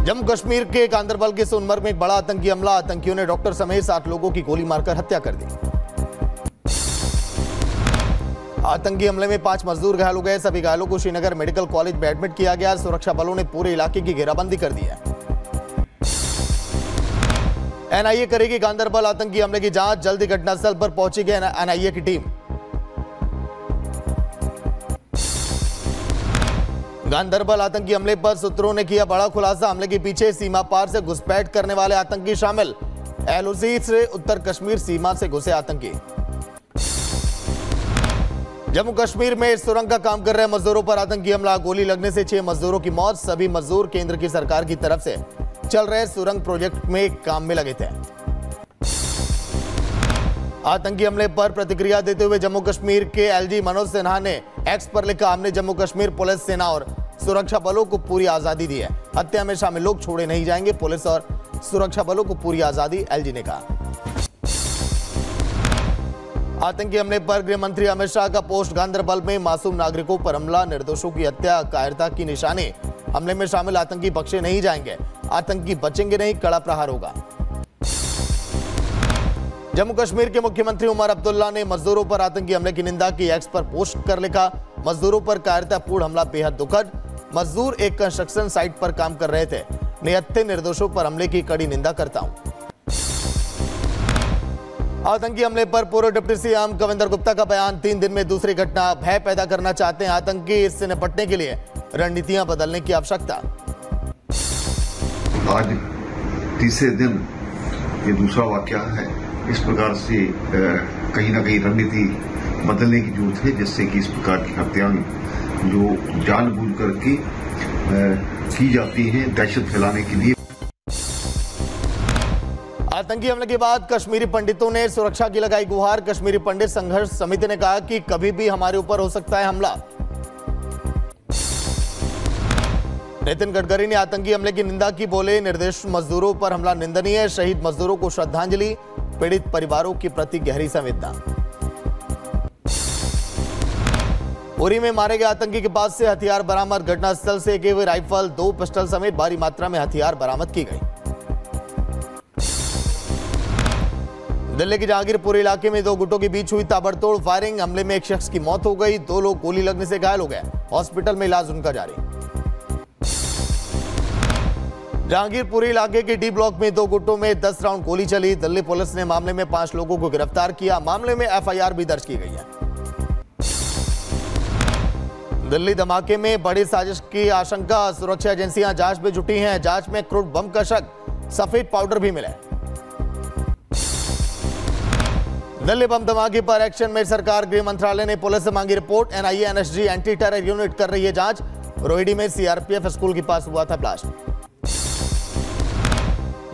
जम्मू कश्मीर के गांदरबल के सोनमर्ग में एक बड़ा आतंकी हमला। आतंकियों ने डॉक्टर समेत 7 लोगों की गोली मारकर हत्या कर दी। आतंकी हमले में 5 मजदूर घायल हो गए। सभी घायलों को श्रीनगर मेडिकल कॉलेज में एडमिट किया गया। सुरक्षा बलों ने पूरे इलाके की घेराबंदी कर दी है। एनआईए करेगी गांदरबल आतंकी हमले की जांच। जल्दी घटनास्थल पर पहुंचेगी एनआईए की टीम। गांदरबल आतंकी हमले पर सूत्रों ने किया बड़ा खुलासा। हमले के पीछे सीमा पार से घुसपैठ करने वाले आतंकी शामिल। एलओसी से उत्तर कश्मीर सीमा से घुसे आतंकी। जम्मू कश्मीर में सुरंग का काम कर रहे मजदूरों पर आतंकी हमला। गोली लगने से 6 मजदूरों की मौत। सभी मजदूर केंद्र की सरकार की तरफ से चल रहे सुरंग प्रोजेक्ट में काम में लगे थे। आतंकी हमले पर प्रतिक्रिया देते हुए जम्मू कश्मीर के एलजी मनोज सिन्हा ने एक्स पर लिखा, हमने जम्मू कश्मीर पुलिस, सेना और सुरक्षा बलों को पूरी आजादी दी है। हत्या में शामिल लोग छोड़े नहीं जाएंगे। पुलिस और सुरक्षा बलों को पूरी आजादी, एलजी ने कहा। आतंकी हमले पर गृह मंत्री अमित शाह का पोस्ट। गांदरबल में मासूम नागरिकों पर हमला, निर्दोषों की हत्या कायरता की निशानी। हमले में शामिल आतंकी बख्शे नहीं जाएंगे। आतंकी बचेंगे नहीं, कड़ा प्रहार होगा। जम्मू कश्मीर के मुख्यमंत्री उमर अब्दुल्ला ने मजदूरों पर आतंकी हमले की निंदा की। एक्स पर पोस्ट कर लिखा, मजदूरों पर कायरतापूर्ण हमला बेहद दुखद। मजदूर एक कंस्ट्रक्शन साइट पर काम कर रहे थे। निहत्थे निर्दोषों पर हमले की कड़ी निंदा करता हूं। आतंकी हमले पर पूर्व डिप्टी सीएम कविंदर गुप्ता का बयान। 3 दिन में दूसरी घटना। भय पैदा करना चाहते हैं आतंकी। इससे निपटने के लिए रणनीतियां बदलने की आवश्यकता। आज तीसरे दिन ये दूसरा वाकया है। इस प्रकार से कहीं ना कहीं रणनीति बदलने की जरूरत है, जिससे कि इस प्रकार की हत्याएं जो जानबूझ करके की जाती हैं दहशत फैलाने के लिए। आतंकी हमले के बाद कश्मीरी पंडितों ने सुरक्षा की लगाई गुहार। कश्मीरी पंडित संघर्ष समिति ने कहा कि कभी भी हमारे ऊपर हो सकता है हमला। नितिन गडकरी ने आतंकी हमले की निंदा की, बोले निर्दोष मजदूरों पर हमला निंदनीय है। शहीद मजदूरों को श्रद्धांजलि, पीड़ित परिवारों के प्रति गहरी संवेदना। उरी में मारे गए आतंकी के पास से हथियार बरामद। घटनास्थल से एक राइफल, 2 पिस्टल समेत भारी मात्रा में हथियार बरामद की गई। दिल्ली के जहांगीरपुर इलाके में 2 गुटों के बीच हुई ताबड़तोड़ फायरिंग। हमले में एक शख्स की मौत हो गई। 2 लोग गोली लगने से घायल हो गए। हॉस्पिटल में इलाज उनका जारी। जहांगीरपुर इलाके के डी ब्लॉक में 2 गुटों में 10 राउंड गोली चली। दिल्ली पुलिस ने मामले में 5 लोगों को गिरफ्तार किया। मामले में एफआईआर भी दर्ज की गई है। दिल्ली धमाके में बड़ी साजिश की आशंका। सुरक्षा एजेंसियां जांच में जुटी हैं। जांच में क्रूड बम का शक, सफेद पाउडर भी मिला। दिल्ली बम धमाके पर एक्शन में सरकार। गृह मंत्रालय ने पुलिस से मांगी report. NIA NSG anti terror unit कर रही है जांच। रोहिणी में सीआरपीएफ स्कूल के पास हुआ था ब्लास्ट।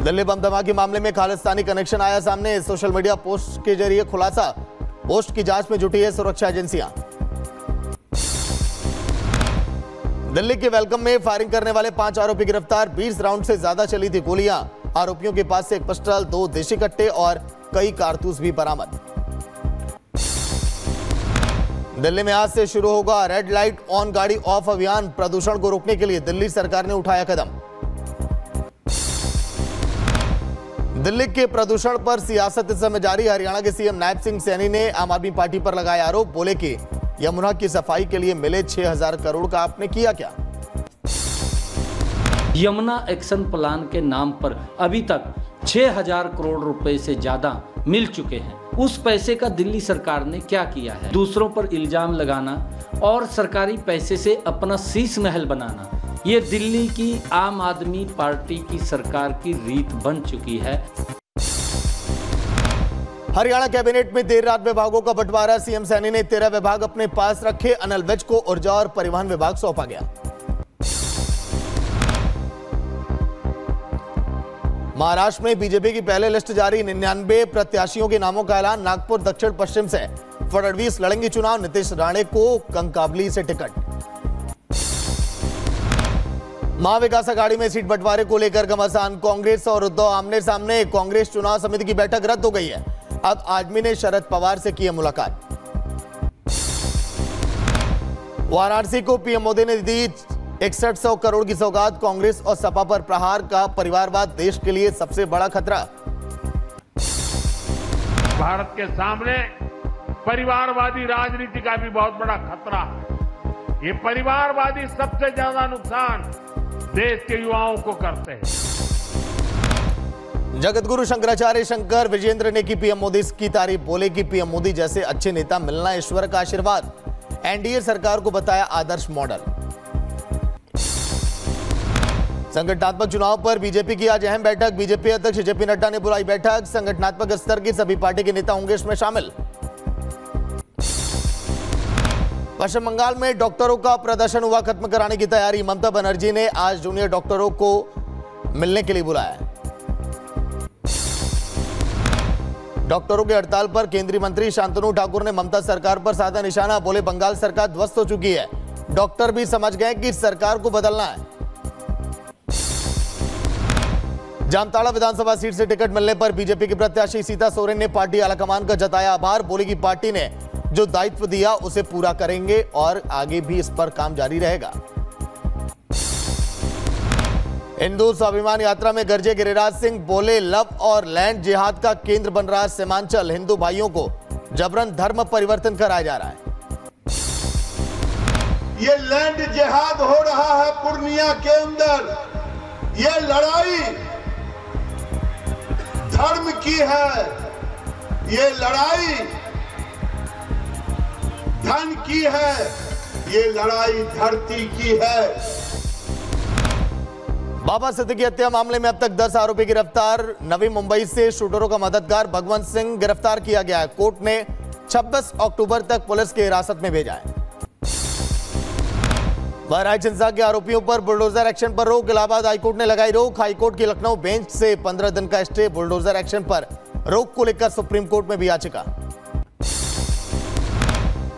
दिल्ली बम धमाके मामले में खालिस्तानी कनेक्शन आया सामने। सोशल मीडिया पोस्ट के जरिए खुलासा। पोस्ट की जांच में जुटी है सुरक्षा एजेंसियां। दिल्ली के वेलकम में फायरिंग करने वाले 5 आरोपी गिरफ्तार। 20 राउंड से ज्यादा चली थी गोलियां। आरोपियों के पास से एक पिस्टल, 2 देशी कट्टे और कई कारतूस भी बरामद। दिल्ली में आज से शुरू होगा रेड लाइट ऑन गाड़ी ऑफ अभियान। प्रदूषण को रोकने के लिए दिल्ली सरकार ने उठाया कदम। दिल्ली के प्रदूषण पर सियासत इस समय जारी। हरियाणा के सीएम नायब सिंह सैनी ने आम आदमी पार्टी पर लगाया आरोप। बोले कि यमुना की सफाई के लिए मिले 6000 करोड़ का आपने किया क्या? यमुना एक्शन प्लान के नाम पर अभी तक 6000 करोड़ रुपए से ज्यादा मिल चुके हैं। उस पैसे का दिल्ली सरकार ने क्या किया है? दूसरों पर इल्जाम लगाना और सरकारी पैसे से अपना शीश महल बनाना, ये दिल्ली की आम आदमी पार्टी की सरकार की रीत बन चुकी है। हरियाणा कैबिनेट में देर रात विभागों का बंटवारा। सीएम सैनी ने 13 विभाग अपने पास रखे। अनिल विज को ऊर्जा और परिवहन विभाग सौंपा गया। महाराष्ट्र में बीजेपी की पहले लिस्ट जारी। 99 प्रत्याशियों के नामों का ऐलान। नागपुर दक्षिण पश्चिम से फडणवीस लड़ेंगे चुनाव। नीतीश राणे को कंकावली से टिकट। महाविकास अघाड़ी में सीट बंटवारे को लेकर घमासान। कांग्रेस और उद्धव आमने सामने। कांग्रेस चुनाव समिति की बैठक रद्द हो गई है। अब आजमी ने शरद पवार से की मुलाकात। वाराणसी को पीएम मोदी ने दी 6100 करोड़ की सौगात, कांग्रेस और सपा पर प्रहार का परिवारवाद देश के लिए सबसे बड़ा खतरा। भारत के सामने परिवारवादी राजनीति का भी बहुत बड़ा खतरा है। ये परिवारवादी सबसे ज्यादा नुकसान देश के युवाओं को करते हैं। जगतगुरु शंकराचार्य शंकर विजेंद्र ने की पीएम मोदी की तारीफ, बोले कि पीएम मोदी जैसे अच्छे नेता मिलना ईश्वर का आशीर्वाद। एनडीए सरकार को बताया आदर्श मॉडल। संगठनात्मक चुनाव पर बीजेपी की आज अहम बैठक, बीजेपी अध्यक्ष जेपी नड्डा ने बुलाई बैठक। संगठनात्मक स्तर की सभी पार्टी के नेता होंगे इसमें शामिल। पश्चिम बंगाल में डॉक्टरों का प्रदर्शन हुआ, खत्म कराने की तैयारी। ममता बनर्जी ने आज जूनियर डॉक्टरों को मिलने के लिए बुलाया। डॉक्टरों के हड़ताल पर केंद्रीय मंत्री शांतनु ठाकुर ने ममता सरकार पर साधा निशाना, बोले बंगाल सरकार ध्वस्त हो चुकी है, डॉक्टर भी समझ गए कि सरकार को बदलना है। जामताड़ा विधानसभा सीट से टिकट मिलने पर बीजेपी की प्रत्याशी सीता सोरेन ने पार्टी आलाकमान का जताया आभार, बोली कि पार्टी ने जो दायित्व दिया उसे पूरा करेंगे और आगे भी इस पर काम जारी रहेगा। हिंदू स्वाभिमान यात्रा में गरजे गिरिराज सिंह, बोले लव और लैंड जिहाद का केंद्र बन रहा सीमांचल, हिंदू भाइयों को जबरन धर्म परिवर्तन कराया जा रहा है। ये लैंड जिहाद हो रहा है पूर्णिया के अंदर, ये लड़ाई धर्म की है, ये लड़ाई धन की है, ये लड़ाई धरती की है। बाबा सिद्दीकी हत्या मामले में अब तक 10 आरोपी गिरफ्तार। नवी मुंबई से शूटरों का मददगार भगवंत सिंह गिरफ्तार किया गया है। कोर्ट ने 26 अक्टूबर तक पुलिस की हिरासत में भेजा है। बहराइच हिंसा के आरोपियों पर बुलडोजर एक्शन पर रोक, इलाहाबाद हाईकोर्ट ने लगाई रोक। हाईकोर्ट की लखनऊ बेंच से 15 दिन का स्टे, बुलडोजर एक्शन पर रोक को लेकर सुप्रीम कोर्ट में भी याचिका।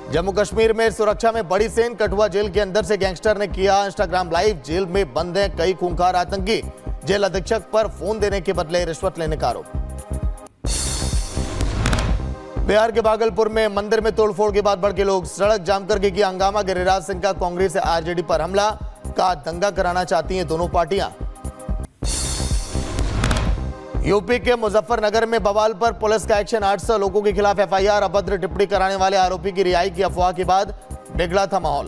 जम्मू कश्मीर में सुरक्षा में बड़ी सेन, कठुआ जेल के अंदर से गैंगस्टर ने किया इंस्टाग्राम लाइव, जेल में बंद हैं कई खूंखार आतंकी, जेल अधीक्षक पर फोन देने के बदले रिश्वत लेने का आरोप। बिहार के भागलपुर में मंदिर में तोड़फोड़ के बाद भड़के लोग, सड़क जाम करके किया हंगामा, गिरिराज सिंह का कांग्रेस आरजेडी पर हमला, का दंगा कराना चाहती हैं दोनों पार्टियां। यूपी के मुजफ्फरनगर में बवाल पर पुलिस का एक्शन, 800 लोगों के खिलाफ एफआईआर, अभद्र टिप्पणी कराने वाले आरोपी की रिहाई की अफवाह के बाद बिगड़ा था माहौल।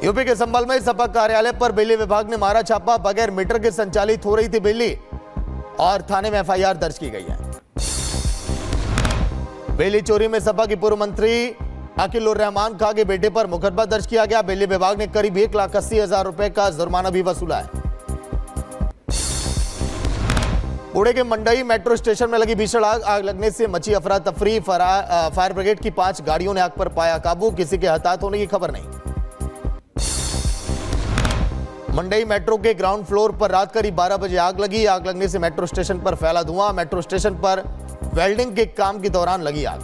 यूपी के संभल में सपा कार्यालय पर बिजली विभाग ने मारा छापा, बगैर मीटर के संचालित हो रही थी बिजली और थाने में एफआईआर दर्ज की गई है। बिजली चोरी में सपा की पूर्व मंत्री अकील उर रहमान खां के बेटे पर मुकदमा दर्ज किया गया। बिजली विभाग ने करीब 1,80,000 रुपए का जुर्माना भी वसूला है। पुणे के मंडई मेट्रो स्टेशन में लगी भीषण आग, आग लगने से मची अफरा तफरी, फायर ब्रिगेड की 5 गाड़ियों ने आग पर पाया काबू, किसी के हताहत होने की खबर नहीं। मंडई मेट्रो के ग्राउंड फ्लोर पर रात करीब 12 बजे आग लगी, आग लगने से मेट्रो स्टेशन पर फैला धुआं, मेट्रो स्टेशन पर वेल्डिंग के काम के दौरान लगी आग।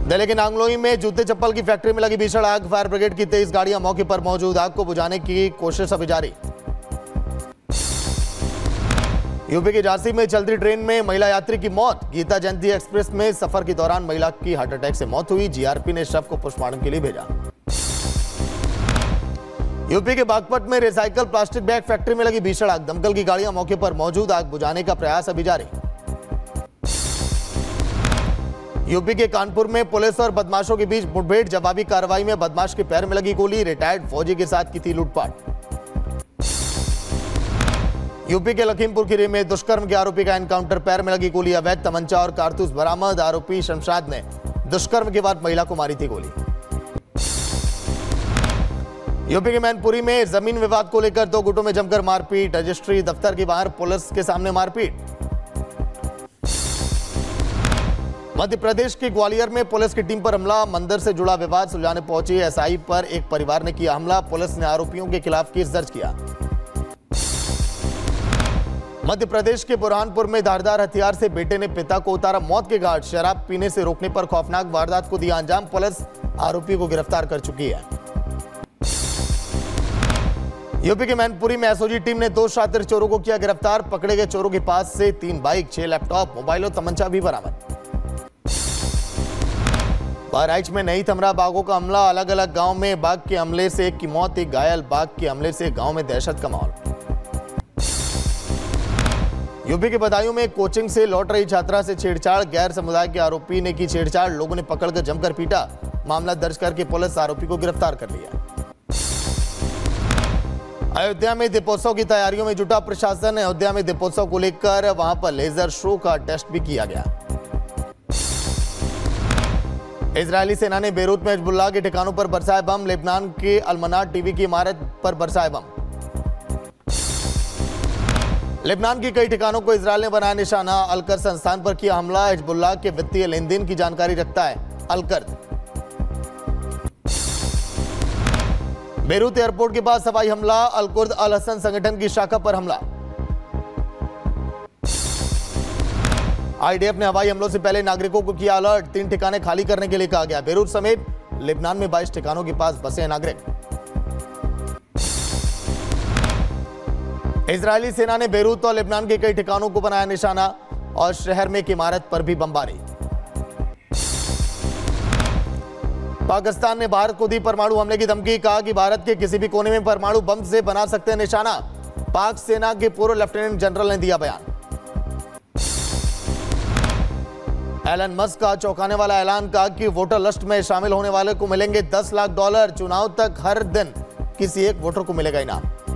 दिल्ली के नांगलोई में जूते चप्पल की फैक्ट्री में लगी भीषण आग, फायर ब्रिगेड की 23 गाड़ियां मौके पर मौजूद, आग को बुझाने की कोशिश अभी जारी। यूपी के झांसी में चलती ट्रेन में महिला यात्री की मौत, गीता जयंती एक्सप्रेस में सफर के दौरान महिला की हार्ट अटैक से मौत हुई, जीआरपी ने शव को पोस्टमार्टम के लिए भेजा। यूपी के बागपत में रिसाइकल प्लास्टिक बैग फैक्ट्री में लगी भीषण आग, दमकल की गाड़ियां मौके पर मौजूद, आग बुझाने का प्रयास अभी जारी। यूपी के कानपुर में पुलिस और बदमाशों के बीच मुठभेड़, जवाबी कार्रवाई में बदमाश के पैर में लगी गोली, रिटायर्ड फौजी के साथ की थी लूटपाट। यूपी के लखीमपुर खीरी में दुष्कर्म के आरोपी का एनकाउंटर, पैर में लगी गोली, अवैध तमंचा और कारतूस बरामद, आरोपी शमशाद ने दुष्कर्म के बाद महिला को मारी थी गोली। यूपी के मैनपुरी में जमीन विवाद को लेकर 2 गुटों में जमकर मारपीट, रजिस्ट्री दफ्तर के बाहर पुलिस के सामने मारपीट। मध्य प्रदेश के ग्वालियर में पुलिस की टीम पर हमला, मंदिर से जुड़ा विवाद सुलझाने पहुंची एसआई पर एक परिवार ने किया हमला, पुलिस ने आरोपियों के खिलाफ केस दर्ज किया। मध्य प्रदेश के बुरहानपुर में धारदार हथियार से बेटे ने पिता को उतारा मौत के घाट, शराब पीने से रोकने पर खौफनाक वारदात को दिया अंजाम, पुलिस आरोपी को गिरफ्तार कर चुकी है। यूपी के मैनपुरी में एसओजी टीम ने 2 शातिर चोरों को किया गिरफ्तार, पकड़े गए चोरों के पास से 3 बाइक, 6 लैपटॉप, मोबाइल और तमंचा भी बरामद। बहराइच में नहीं थमरा बाघों का हमला, अलग अलग गांव में बाघ के हमले से एक की मौत, एक घायल। बाघ के हमले से गांव में दहशत का माहौल। यूपी के बदायूं में कोचिंग से लौट रही छात्रा से छेड़छाड़, गैर समुदाय के आरोपी ने की छेड़छाड़, लोगों ने पकड़कर जमकर पीटा। मामला दर्ज करके पुलिस आरोपी को गिरफ्तार कर लिया। अयोध्या में दीपोत्सव की तैयारियों में जुटा प्रशासन। अयोध्या में दीपोत्सव को लेकर वहां पर लेजर शो का टेस्ट भी किया गया। इजरायली सेना ने बेरूत में हिजबुल्लाह के ठिकानों पर बरसाए बम, लेबनान के अलमनार टीवी की इमारत पर बरसाए बम। लेबनान के कई ठिकानों को इजरायल ने बनाया निशाना, अलकर संस्थान पर किया हमला। हिजबुल्लाह के वित्तीय लेन देन की जानकारी रखता है अलकर। बेरूत एयरपोर्ट के पास हवाई हमला, अल-कुर्द अल-हसन संगठन की शाखा पर हमला। आईडीएफ ने हवाई हमलों से पहले नागरिकों को किया अलर्ट, 3 ठिकाने खाली करने के लिए कहा गया। बेरूत समेत लेबनान में 22 ठिकानों के पास बसे नागरिक। इजरायली सेना ने बेरूत और लेबनान के कई ठिकानों को बनाया निशाना और शहर में एक इमारत पर भी बमबारी। पाकिस्तान ने भारत को दी परमाणु हमले की धमकी, कहा कि भारत के किसी भी कोने में परमाणु बम से बना सकते हैं निशाना। पाक सेना के पूर्व लेफ्टिनेंट जनरल ने दिया बयान। एलन मस्क का चौंकाने वाला ऐलान, कहा कि वोटर लिस्ट में शामिल होने वाले को मिलेंगे $10 लाख। चुनाव तक हर दिन किसी एक वोटर को मिलेगा इनाम।